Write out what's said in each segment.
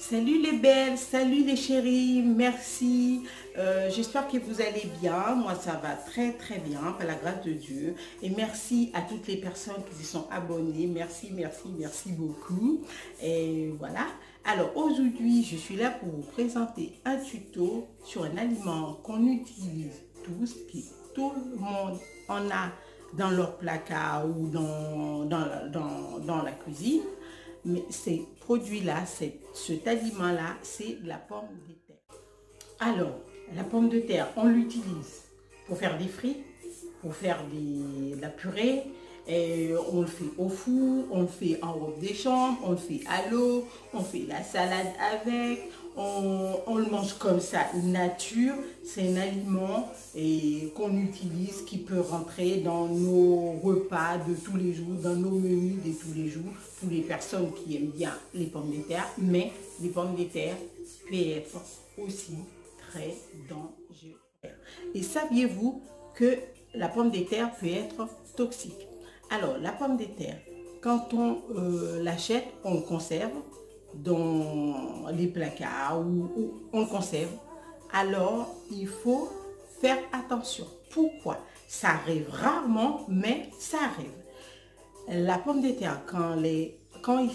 Salut les belles, salut les chéris, merci. J'espère que vous allez bien. Moi, ça va très très bien, par la grâce de Dieu. Et merci à toutes les personnes qui se sont abonnées. Merci, merci, merci beaucoup. Et voilà. Alors aujourd'hui, je suis là pour vous présenter un tuto sur un aliment qu'on utilise tous, que tout le monde en a dans leur placard ou dans la cuisine. Mais ces produits-là, cet aliment-là, c'est la pomme de terre. Alors, la pomme de terre, on l'utilise pour faire des frites, pour faire de la purée, et on le fait au four, on le fait en robe des chambres, on le fait à l'eau, on fait la salade avec, on le mange comme ça, nature. C'est un aliment qu'on utilise, qui peut rentrer dans nos repas de tous les jours, dans nos menus de tous les jours, pour les personnes qui aiment bien les pommes de terre. Mais les pommes de terre peuvent être aussi très dangereuses. Et saviez-vous que la pomme de terre peut être toxique? Alors, la pomme de terre, quand on l'achète, on le conserve dans les placards ou on le conserve. Alors, il faut faire attention. Pourquoi? Ça arrive rarement, mais ça arrive. La pomme de terre, quand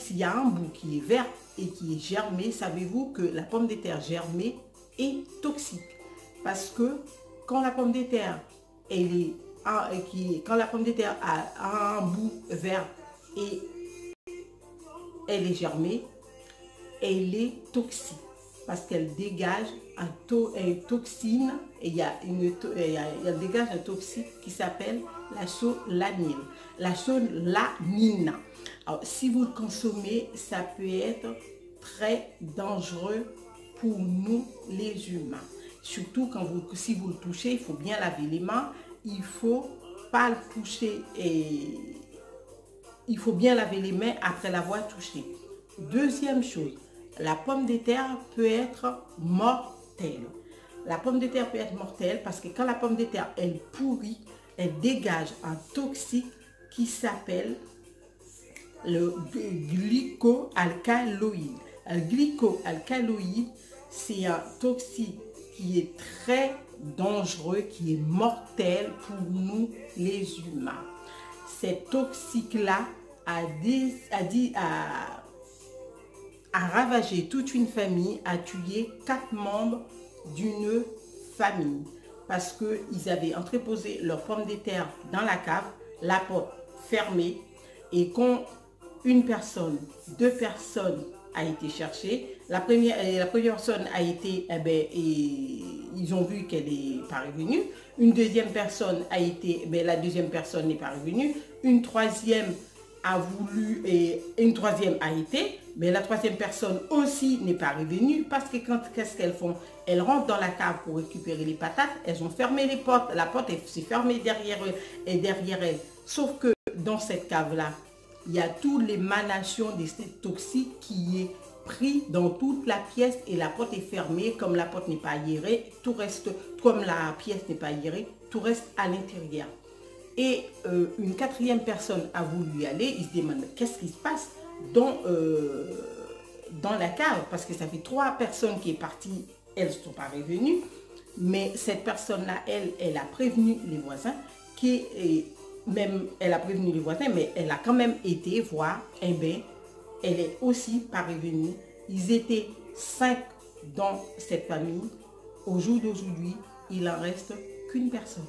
il y a un bout qui est vert et qui est germé, savez-vous que la pomme de terre germée est toxique? Parce que quand la pomme de terre, quand la pomme de terre a un bout vert et elle est germée, elle est toxique parce qu'elle dégage une toxine, et elle dégage un toxique qui s'appelle la solanine. La solanine. Alors, si vous le consommez, ça peut être très dangereux pour nous les humains. Surtout si vous le touchez, il faut bien laver les mains. Il ne faut pas le toucher et il faut bien laver les mains après l'avoir touché. Deuxième chose, la pomme de terre peut être mortelle. La pomme de terre peut être mortelle parce que quand la pomme de terre, elle pourrit, elle dégage un toxique qui s'appelle le glycoalcaloïde. Le glycoalcaloïde, c'est un toxique qui est très dangereux, qui est mortel pour nous les humains. Cet toxique-là a ravagé toute une famille, a tué 4 membres d'une famille parce qu'ils avaient entreposé leurs pommes de terre dans la cave, la porte fermée, et quand une personne, 2 personnes a été cherchée, la première personne a été, ils ont vu qu'elle n'est pas revenue. Une deuxième personne a été, la deuxième personne n'est pas revenue. Une troisième a voulu et une troisième a été, mais la troisième personne aussi n'est pas revenue parce que qu'est-ce qu'elles font? Elles rentrent dans la cave pour récupérer les patates, elles ont fermé les portes, la porte s'est fermée derrière eux et derrière elles. Sauf que dans cette cave-là, il y a toutes les émanations de cette toxique qui est pris dans toute la pièce et la porte est fermée. Comme la porte n'est pas aérée, tout reste, comme la pièce n'est pas aérée, tout reste à l'intérieur. Et une quatrième personne a voulu y aller, il se demande qu'est-ce qui se passe dans la cave, parce que ça fait 3 personnes qui sont parties, elles ne sont pas revenues, mais cette personne-là, elle a prévenu les voisins, elle a prévenu les voisins, mais elle a quand même été voir, elle est aussi pas revenue. Ils étaient 5 dans cette famille. Au jour d'aujourd'hui, il n'en reste qu'une personne.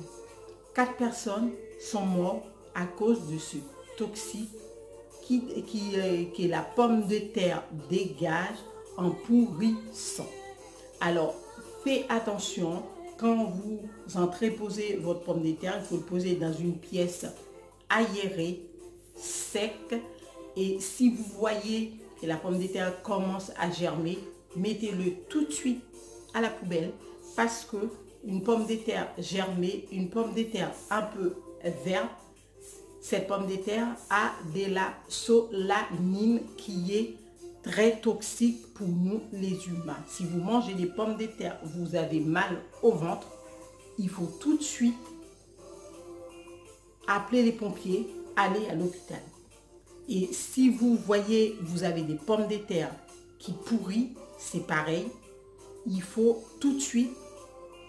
4 personnes sont mortes à cause de ce toxique que la pomme de terre dégage en pourrissant. Alors, faites attention, quand vous entreposez votre pomme de terre, il faut le poser dans une pièce aérée, sec. Et si vous voyez que la pomme de terre commence à germer, mettez-le tout de suite à la poubelle, parce que une pomme de terre germée, une pomme de terre un peu verte, cette pomme de terre a de la solanine qui est très toxique pour nous les humains. Si vous mangez des pommes de terre, vous avez mal au ventre, il faut tout de suite appeler les pompiers, aller à l'hôpital. Et si vous voyez, vous avez des pommes de terre qui pourrit, c'est pareil. Il faut tout de suite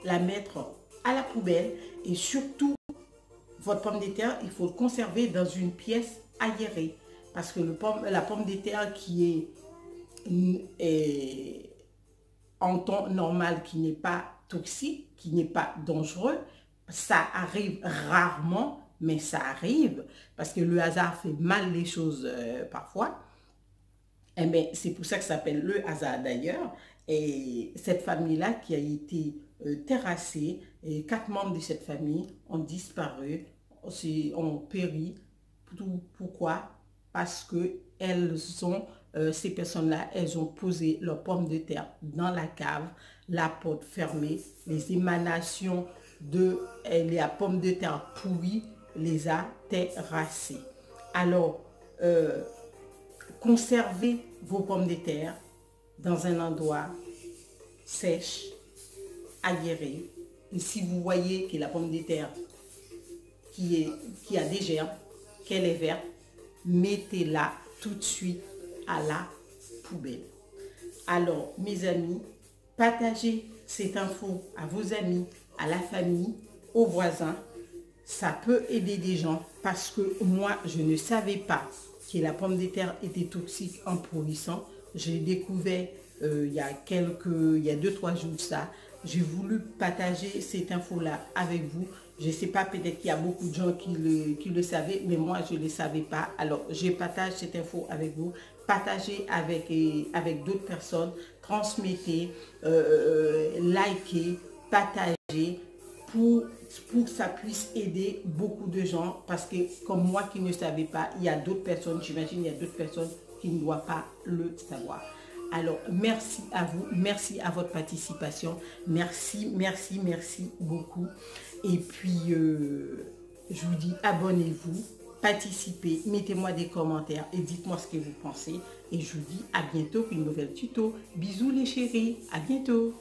la mettre à la poubelle et surtout, votre pomme de terre, il faut le conserver dans une pièce aérée. Parce que la pomme de terre qui est en temps normal, qui n'est pas toxique, qui n'est pas dangereux, ça arrive rarement, mais ça arrive, parce que le hasard fait mal les choses parfois. Eh bien, c'est pour ça que ça s'appelle le hasard d'ailleurs. Et cette famille-là qui a été terrassée, et 4 membres de cette famille ont disparu, ont péri. Pourquoi? Parce que ces personnes-là, elles ont posé leurs pommes de terre dans la cave, la porte fermée, les émanations de la pomme de terre pourrie les a terrassées. Alors, conservez vos pommes de terre dans un endroit sèche, aéré. Et si vous voyez que la pomme de terre qui a des germes, qu'elle est verte, mettez-la tout de suite à la poubelle. Alors, mes amis, partagez cette info à vos amis, à la famille, aux voisins. Ça peut aider des gens parce que moi, je ne savais pas que la pomme de terre était toxique en pourrissant. J'ai découvert il y a 2-3 jours de ça. J'ai voulu partager cette info-là avec vous. Je ne sais pas, peut-être qu'il y a beaucoup de gens qui le savaient, mais moi, je ne le savais pas. Alors, je partage cette info avec vous. Partagez avec d'autres personnes. Transmettez, likez, partagez pour que ça puisse aider beaucoup de gens. Parce que, comme moi qui ne savais pas, il y a d'autres personnes, j'imagine, il y a d'autres personnes qui ne doivent pas le savoir. Alors, merci à vous, merci à votre participation, merci, merci, merci beaucoup. Et puis, je vous dis, abonnez-vous, participez, mettez-moi des commentaires et dites-moi ce que vous pensez. Et je vous dis à bientôt pour une nouvelle tuto. Bisous les chéris, à bientôt.